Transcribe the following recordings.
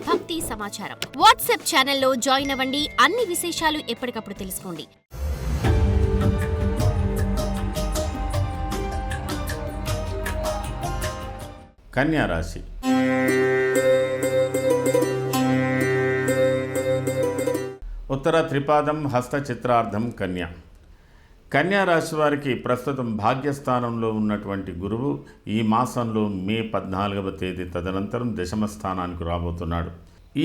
భక్తి సమాచారం. వాట్సాప్ ఛానల్లో జాయిన్ అవ్వండి. అన్ని విశేషాలు ఎప్పటికప్పుడు తెలుసుకోండి. కన్యా రాశి. ఉత్తర త్రిపాదం హస్త చిత్రార్థం కన్యా. కన్యా రాశి వారికి ప్రస్తుతం భాగ్యస్థానంలో ఉన్నటువంటి గురువు ఈ మాసంలో మే 14వ తేదీ తదనంతరం దశమ స్థానానికి రాబోతున్నాడు.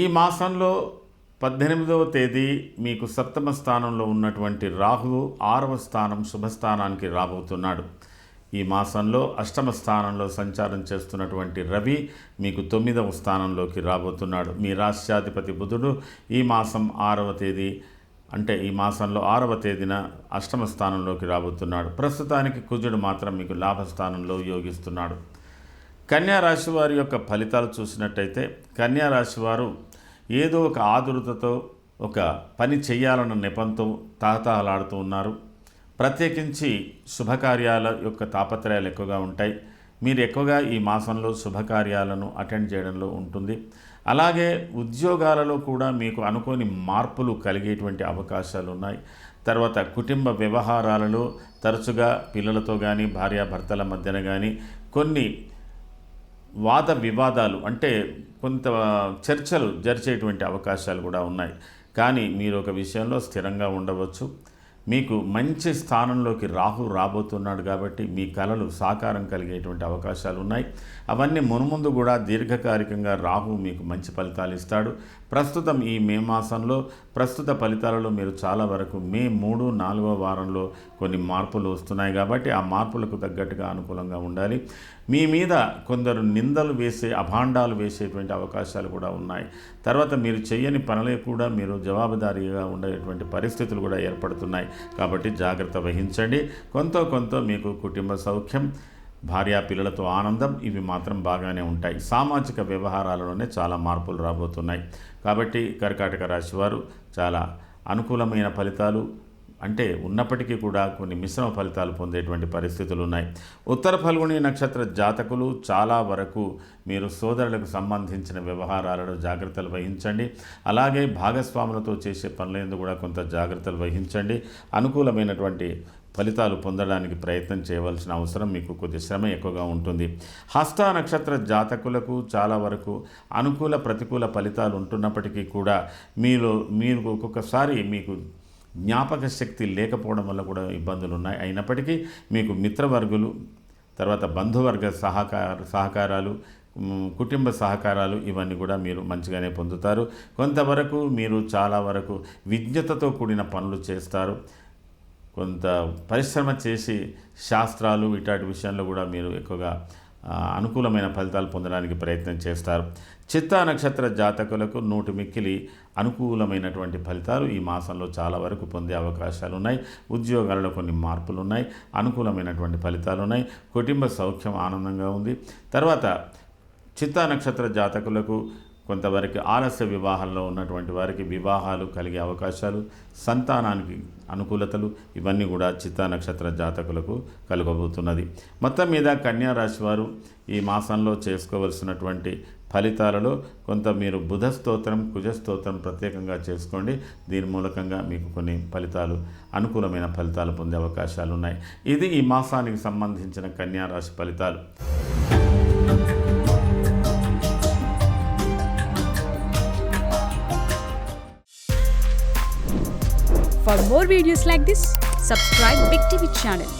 ఈ మాసంలో 18వ తేదీ మీకు సప్తమ స్థానంలో ఉన్నటువంటి రాహువు 6వ స్థానం శుభస్థానానికి రాబోతున్నాడు. ఈ మాసంలో అష్టమ స్థానంలో సంచారం చేస్తున్నటువంటి రవి మీకు 9వ స్థానంలోకి రాబోతున్నాడు. మీ రాష్ట్రాధిపతి బుధుడు ఈ మాసం 6వ తేదీ అంటే ఈ మాసంలో 6వ తేదీన అష్టమ స్థానంలోకి రాబోతున్నాడు. ప్రస్తుతానికి కుజుడు మాత్రం మీకు లాభస్థానంలో యోగిస్తున్నాడు. కన్యా రాశి వారి యొక్క ఫలితాలు చూసినట్టయితే కన్యా రాశి వారు ఏదో ఒక ఆదురతతో ఒక పని చేయాలన్న నెపంతో తాహతహలాడుతూ ఉన్నారు. ప్రత్యేకించి శుభకార్యాల యొక్క తాపత్రయాలు ఎక్కువగా ఉంటాయి. మీరు ఎక్కువగా ఈ మాసంలో శుభకార్యాలను అటెండ్ చేయడంలో ఉంటుంది. అలాగే ఉద్యోగాలలో కూడా మీకు అనుకోని మార్పులు కలిగేటువంటి అవకాశాలు ఉన్నాయి. తర్వాత కుటుంబ వ్యవహారాలలో తరచుగా పిల్లలతో కానీ భార్యాభర్తల మధ్యన కానీ కొన్ని వాద వివాదాలు అంటే కొంత చర్చలు జరిచేటువంటి అవకాశాలు కూడా ఉన్నాయి. కానీ మీరు ఒక విషయంలో స్థిరంగా ఉండవచ్చు. మీకు మంచి స్థానంలోకి రాహు రాబోతున్నాడు కాబట్టి మీ కలలు సాకారం కలిగేటువంటి అవకాశాలు ఉన్నాయి. అవన్నీ మునుముందు కూడా దీర్ఘకాలికంగా రాహు మీకు మంచి ఫలితాలు ఇస్తాడు. ప్రస్తుతం ఈ మే మాసంలో ప్రస్తుత ఫలితాలలో మీరు చాలా వరకు మే 3, 4వ వారంలో కొన్ని మార్పులు వస్తున్నాయి కాబట్టి ఆ మార్పులకు తగ్గట్టుగా అనుకూలంగా ఉండాలి. మీ మీద కొందరు నిందలు వేసే అభాండాలు వేసేటువంటి అవకాశాలు కూడా ఉన్నాయి. తర్వాత మీరు చేయని పనులే కూడా మీరు జవాబుదారీగా ఉండేటువంటి పరిస్థితులు కూడా ఏర్పడుతున్నాయి కాబట్టి జాగ్రత్త వహించండి. కొంత మీకు కుటుంబ సౌఖ్యం, భార్యా పిల్లలతో ఆనందం ఇవి మాత్రం బాగానే ఉంటాయి. సామాజిక వ్యవహారాలలోనే చాలా మార్పులు రాబోతున్నాయి కాబట్టి కర్కాటక రాశి వారు చాలా అనుకూలమైన ఫలితాలు అంటే ఉన్నప్పటికీ కూడా కొన్ని మిశ్రమ ఫలితాలు పొందేటువంటి పరిస్థితులు ఉన్నాయి. ఉత్తర ఫల్గుణి నక్షత్ర జాతకులు చాలా వరకు మీరు సోదరులకు సంబంధించిన వ్యవహారాలలో జాగ్రత్తలు వహించండి. అలాగే భాగస్వాములతో చేసే పనులందు కూడా కొంత జాగ్రత్తలు వహించండి. అనుకూలమైనటువంటి ఫలితాలు పొందడానికి ప్రయత్నం చేయవలసిన అవసరం మీకు కొద్ది శ్రమ ఎక్కువగా ఉంటుంది. హస్త నక్షత్ర జాతకులకు చాలా వరకు అనుకూల ప్రతికూల ఫలితాలు ఉంటున్నప్పటికీ కూడా మీరు ఒక్కొక్కసారి మీకు జ్ఞాపక శక్తి లేకపోవడం వల్ల కూడా ఇబ్బందులు ఉన్నాయి. అయినప్పటికీ మీకు మిత్రవర్గులు తర్వాత బంధువర్గ సహకారాలు కుటుంబ సహకారాలు ఇవన్నీ కూడా మీరు మంచిగానే పొందుతారు. కొంతవరకు మీరు చాలా వరకు విజ్ఞతతో కూడిన పనులు చేస్తారు. కొంత పరిశ్రమ చేసి శాస్త్రాలు ఇట్లాంటి విషయంలో కూడా మీరు ఎక్కువగా అనుకూలమైన ఫలితాలు పొందడానికి ప్రయత్నం చేస్తారు. చిత్తా నక్షత్ర జాతకులకు నోటి మిక్కిలి అనుకూలమైనటువంటి ఫలితాలు ఈ మాసంలో చాలా వరకు పొందే అవకాశాలు ఉన్నాయి. ఉద్యోగాలలో కొన్ని మార్పులు ఉన్నాయి. అనుకూలమైనటువంటి ఫలితాలు ఉన్నాయి. కుటుంబ సౌఖ్యం ఆనందంగా ఉంది. తర్వాత చిత్తా నక్షత్ర జాతకులకు కొంతవరకు ఆలస్య వివాహాల్లో ఉన్నటువంటి వారికి వివాహాలు కలిగే అవకాశాలు, సంతానానికి అనుకూలతలు ఇవన్నీ కూడా చిత్తా నక్షత్ర జాతకులకు కలగబోతున్నది. మొత్తం మీద కన్యా రాశి వారు ఈ మాసంలో చేసుకోవలసినటువంటి ఫలితాలలో కొంత మీరు బుధ స్తోత్రం, కుజ స్తోత్రం ప్రత్యేకంగా చేసుకోండి. దీని మూలకంగా మీకు కొన్ని ఫలితాలు అనుకూలమైన ఫలితాలు పొందే అవకాశాలు ఉన్నాయి. ఇది ఈ మాసానికి సంబంధించిన కన్యా రాశి ఫలితాలు. For more videos like this, subscribe Big TV channel.